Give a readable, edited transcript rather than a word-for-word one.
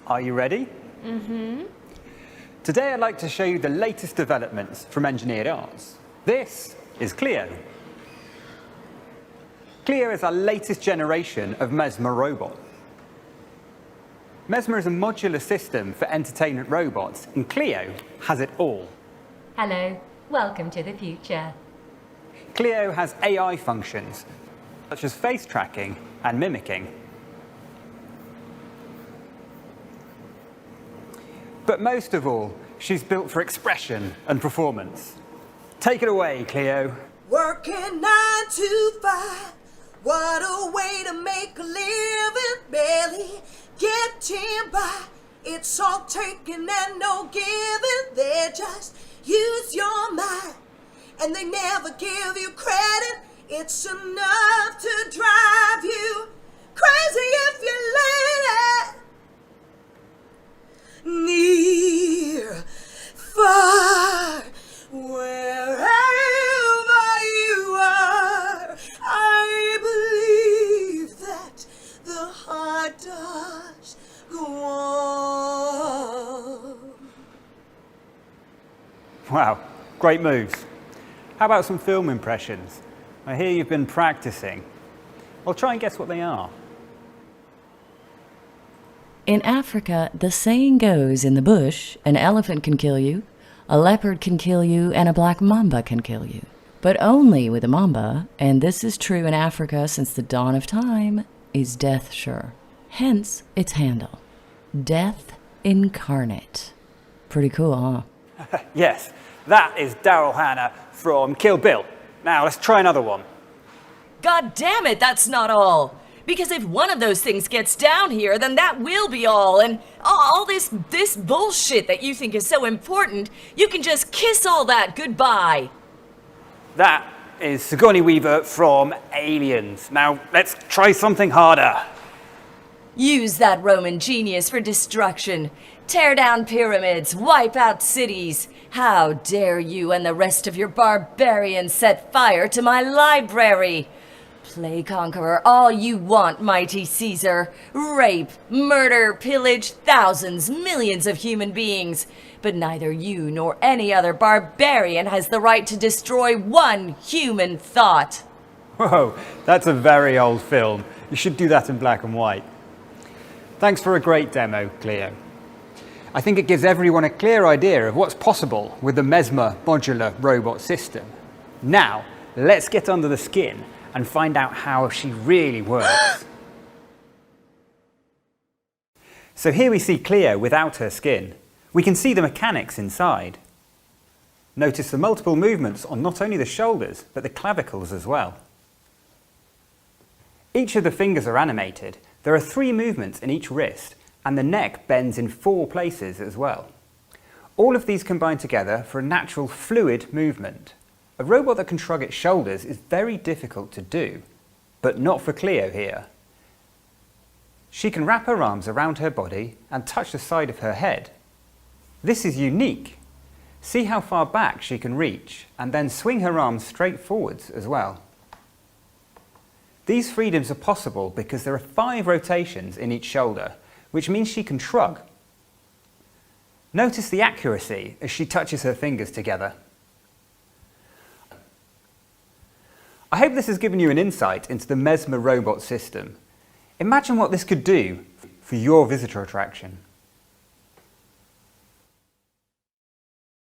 Are you ready? Mm-hmm. Today I'd like to show you the latest developments from Engineered Arts. This is Clio. Clio is our latest generation of Mesmer robot. Mesmer is a modular system for entertainment robots, and Clio has it all. Hello, welcome to the future. Clio has AI functions, such as face tracking and mimicking. But most of all, she's built for expression and performance. Take it away, Clio. Working 9 to 5, what a way to make a living, barely getting by. It's all taking and no giving, they just use your mind. And they never give you credit, it's enough to drive you crazy if you let it. Near, far, wherever you are, I believe that the heart does go on. Wow, great moves. How about some film impressions? I hear you've been practicing. I'll try and guess what they are. In Africa, the saying goes, in the bush, an elephant can kill you, a leopard can kill you, and a black mamba can kill you. But only with a mamba, and this is true in Africa since the dawn of time, is death sure. Hence its handle, Death Incarnate. Pretty cool, huh? Yes, that is Daryl Hannah from Kill Bill. Now let's try another one. God damn it, that's not all! Because if one of those things gets down here, then that will be all, and all this bullshit that you think is so important, you can just kiss all that goodbye. That is Sigourney Weaver from Aliens. Now let's try something harder. Use that Roman genius for destruction. Tear down pyramids, wipe out cities. How dare you and the rest of your barbarians set fire to my library? Play conqueror all you want, mighty Caesar. Rape, murder, pillage thousands, millions of human beings. But neither you nor any other barbarian has the right to destroy one human thought. Whoa, that's a very old film. You should do that in black and white. Thanks for a great demo, Clio. I think it gives everyone a clear idea of what's possible with the Mesmer modular robot system. Now, let's get under the skin and find out how she really works. So here we see Clio without her skin. We can see the mechanics inside. Notice the multiple movements on not only the shoulders, but the clavicles as well. Each of the fingers are animated. There are 3 movements in each wrist, and the neck bends in 4 places as well. All of these combine together for a natural fluid movement. A robot that can shrug its shoulders is very difficult to do, but not for Clio here. She can wrap her arms around her body and touch the side of her head. This is unique. See how far back she can reach, and then swing her arms straight forwards as well. These freedoms are possible because there are 5 rotations in each shoulder, which means she can shrug. Notice the accuracy as she touches her fingers together. I hope this has given you an insight into the Mesmer robot system. Imagine what this could do for your visitor attraction.